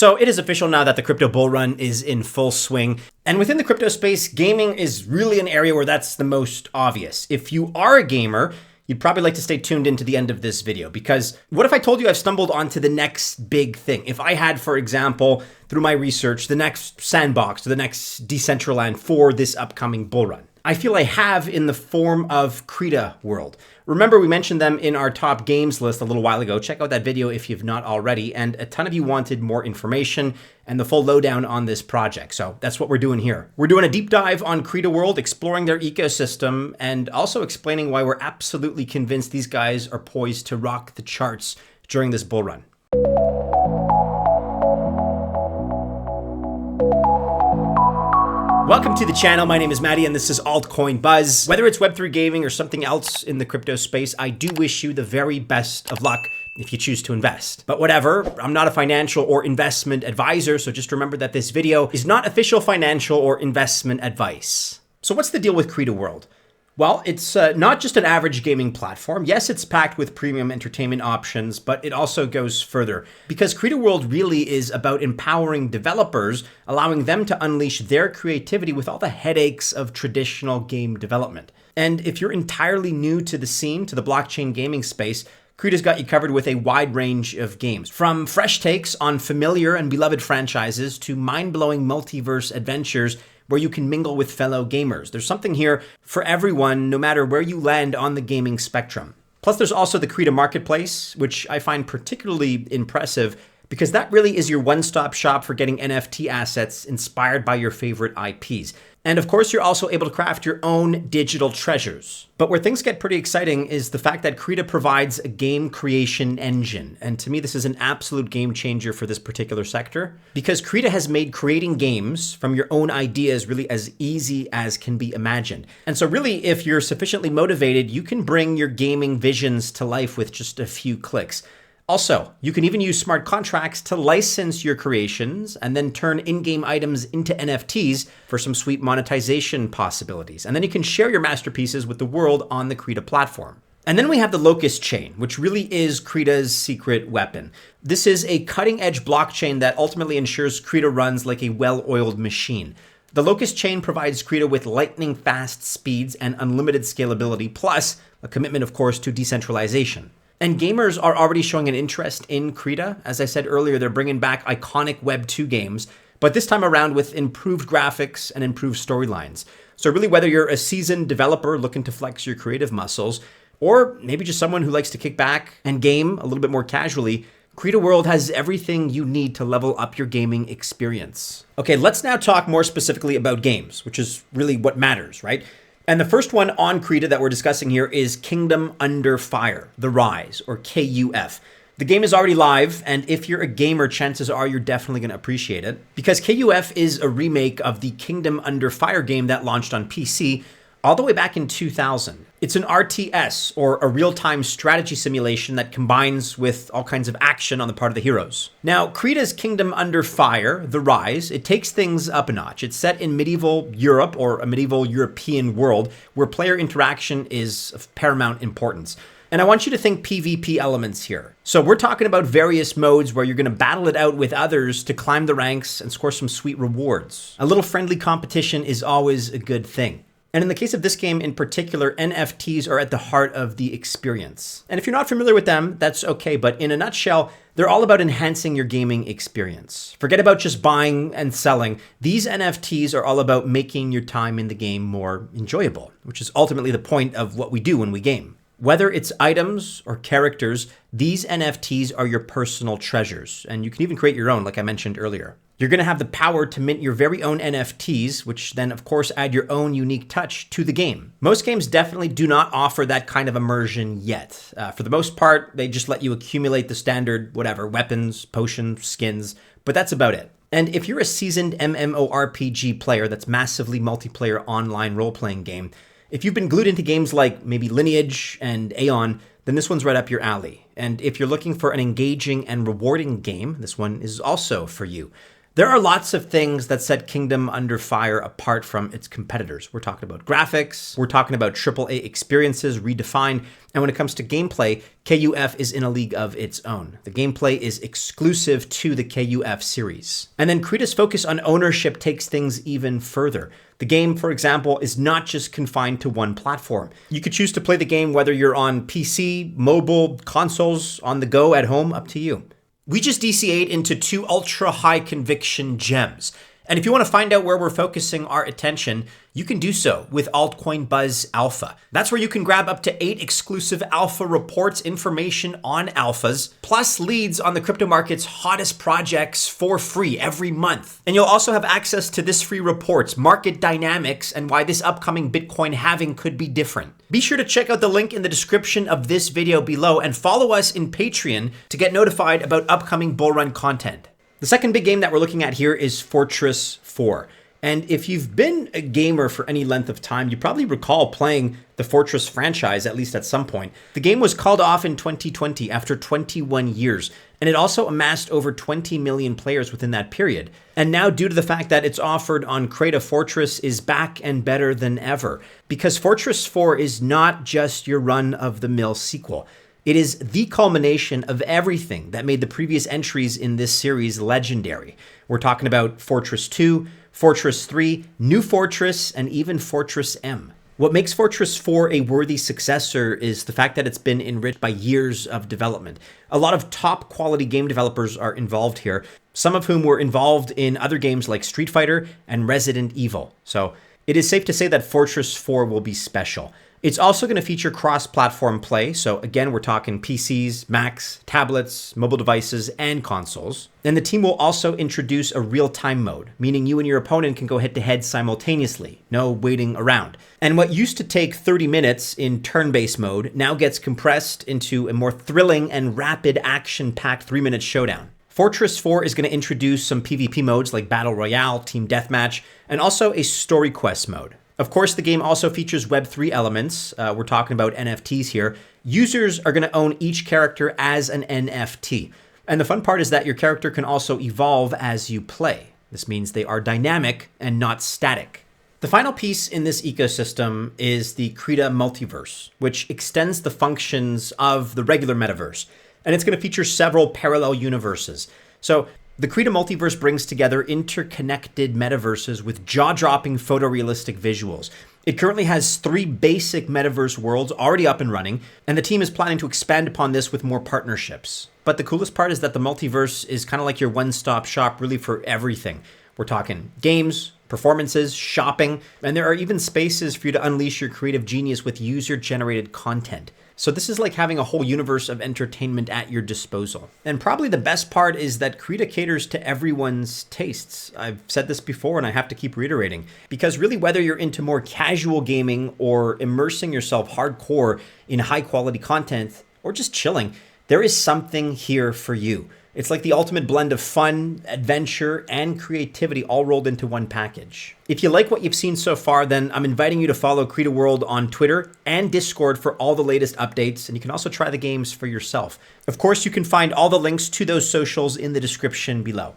So it is official now that the crypto bull run is in full swing. And within the crypto space, gaming is really an area where that's the most obvious. If you are a gamer, you'd probably like to stay tuned into the end of this video, because what if I told you I've stumbled onto the next big thing? If I had, for example, through my research, the next Sandbox or the next Decentraland for this upcoming bull run. I feel I have in the form of Creta World. Remember, we mentioned them in our top games list a little while ago. Check out that video if you've not already. And a ton of you wanted more information and the full lowdown on this project. So that's what we're doing here. We're doing a deep dive on Creta World, exploring their ecosystem, and also explaining why we're absolutely convinced these guys are poised to rock the charts during this bull run. Welcome to the channel. My name is Maddie and this is Altcoin Buzz. Whether it's Web3 gaming or something else in the crypto space, I do wish you the very best of luck if you choose to invest. But whatever, I'm not a financial or investment advisor, so just remember that this video is not official financial or investment advice. So what's the deal with Creta World? Well, it's not just an average gaming platform. Yes, it's packed with premium entertainment options, but it also goes further, because Creta World really is about empowering developers, allowing them to unleash their creativity with all the headaches of traditional game development. And if you're entirely new to the scene, to the blockchain gaming space, Creta's got you covered with a wide range of games, from fresh takes on familiar and beloved franchises to mind-blowing multiverse adventures where you can mingle with fellow gamers. There's something here for everyone, no matter where you land on the gaming spectrum. Plus, there's also the Creta Marketplace, which I find particularly impressive because that really is your one-stop shop for getting NFT assets inspired by your favorite IPs. And of course, you're also able to craft your own digital treasures. But where things get pretty exciting is the fact that Creta provides a game creation engine. And to me, this is an absolute game changer for this particular sector, because Creta has made creating games from your own ideas really as easy as can be imagined. And so really, if you're sufficiently motivated, you can bring your gaming visions to life with just a few clicks. Also, you can even use smart contracts to license your creations and then turn in-game items into NFTs for some sweet monetization possibilities. And then you can share your masterpieces with the world on the Creta platform. And then we have the Locust chain, which really is Creta's secret weapon. This is a cutting-edge blockchain that ultimately ensures Creta runs like a well-oiled machine. The Locust chain provides Creta with lightning-fast speeds and unlimited scalability, plus a commitment, of course, to decentralization. And gamers are already showing an interest in Creta. As I said earlier, they're bringing back iconic Web 2 games, but this time around with improved graphics and improved storylines. So really, whether you're a seasoned developer looking to flex your creative muscles, or maybe just someone who likes to kick back and game a little bit more casually, Creta World has everything you need to level up your gaming experience. Okay, let's now talk more specifically about games, which is really what matters, right? And the first one on Creta that we're discussing here is Kingdom Under Fire, The Rise, or KUF. The game is already live, and if you're a gamer, chances are you're definitely going to appreciate it, because KUF is a remake of the Kingdom Under Fire game that launched on PC all the way back in 2000. It's an RTS, or a real-time strategy simulation that combines with all kinds of action on the part of the heroes. Now, Creta's Kingdom Under Fire, The Rise, it takes things up a notch. It's set in medieval Europe, or a medieval European world, where player interaction is of paramount importance. And I want you to think PvP elements here. So we're talking about various modes where you're going to battle it out with others to climb the ranks and score some sweet rewards. A little friendly competition is always a good thing. And in the case of this game in particular, NFTs are at the heart of the experience. And if you're not familiar with them, that's okay. But in a nutshell, they're all about enhancing your gaming experience. Forget about just buying and selling. These NFTs are all about making your time in the game more enjoyable, which is ultimately the point of what we do when we game. Whether it's items or characters, these NFTs are your personal treasures. And you can even create your own, like I mentioned earlier. You're going to have the power to mint your very own NFTs, which then, of course, add your own unique touch to the game. Most games definitely do not offer that kind of immersion yet. For the most part, they just let you accumulate the standard, whatever, weapons, potions, skins, but that's about it. And if you're a seasoned MMORPG player that's massively multiplayer online role-playing game, if you've been glued into games like maybe Lineage and Aeon, then this one's right up your alley. And if you're looking for an engaging and rewarding game, this one is also for you. There are lots of things that set Kingdom Under Fire apart from its competitors. We're talking about graphics, we're talking about AAA experiences redefined, and when it comes to gameplay, KUF is in a league of its own. The gameplay is exclusive to the KUF series. And then Creta's focus on ownership takes things even further. The game, for example, is not just confined to one platform. You could choose to play the game whether you're on PC, mobile, consoles, on the go, at home, up to you. We just DCA'd into 2 ultra high conviction gems. And if you want to find out where we're focusing our attention, you can do so with Altcoin Buzz Alpha. That's where you can grab up to 8 exclusive alpha reports, information on alphas, plus leads on the crypto market's hottest projects for free every month. And you'll also have access to this free reports, market dynamics, and why this upcoming Bitcoin halving could be different. Be sure to check out the link in the description of this video below and follow us in Patreon to get notified about upcoming bull run content. The second big game that we're looking at here is Fortress 4. And if you've been a gamer for any length of time, you probably recall playing the Fortress franchise, at least at some point. The game was called off in 2020 after 21 years, and it also amassed over 20 million players within that period. And now, due to the fact that it's offered on Creta, Fortress is back and better than ever, because Fortress 4 is not just your run-of-the-mill sequel. It is the culmination of everything that made the previous entries in this series legendary. We're talking about Fortress 2, Fortress 3, New Fortress, and even Fortress M. What makes Fortress 4 a worthy successor is the fact that it's been enriched by years of development. A lot of top quality game developers are involved here, some of whom were involved in other games like Street Fighter and Resident Evil. So it is safe to say that Fortress 4 will be special. It's also going to feature cross-platform play. So again, we're talking PCs, Macs, tablets, mobile devices, and consoles. And the team will also introduce a real-time mode, meaning you and your opponent can go head-to-head simultaneously. No waiting around. And what used to take 30 minutes in turn-based mode now gets compressed into a more thrilling and rapid action-packed 3-minute showdown. Fortress 4 is going to introduce some PvP modes like Battle Royale, Team Deathmatch, and also a Story Quest mode. Of course, the game also features Web3 elements. We're talking about NFTs here. Users are going to own each character as an NFT. And the fun part is that your character can also evolve as you play. This means they are dynamic and not static. The final piece in this ecosystem is the Creta Multiverse, which extends the functions of the regular metaverse. And it's going to feature several parallel universes. So the Creta Multiverse brings together interconnected metaverses with jaw-dropping photorealistic visuals. It currently has 3 basic metaverse worlds already up and running, and the team is planning to expand upon this with more partnerships. But the coolest part is that the multiverse is kind of like your one-stop shop really for everything. We're talking games, performances, shopping, and there are even spaces for you to unleash your creative genius with user-generated content. So this is like having a whole universe of entertainment at your disposal. And probably the best part is that Creta caters to everyone's tastes. I've said this before and I have to keep reiterating, because really whether you're into more casual gaming or immersing yourself hardcore in high quality content or just chilling, there is something here for you. It's like the ultimate blend of fun, adventure, and creativity all rolled into one package. If you like what you've seen so far, then I'm inviting you to follow Creta World on Twitter and Discord for all the latest updates, and you can also try the games for yourself. Of course, you can find all the links to those socials in the description below.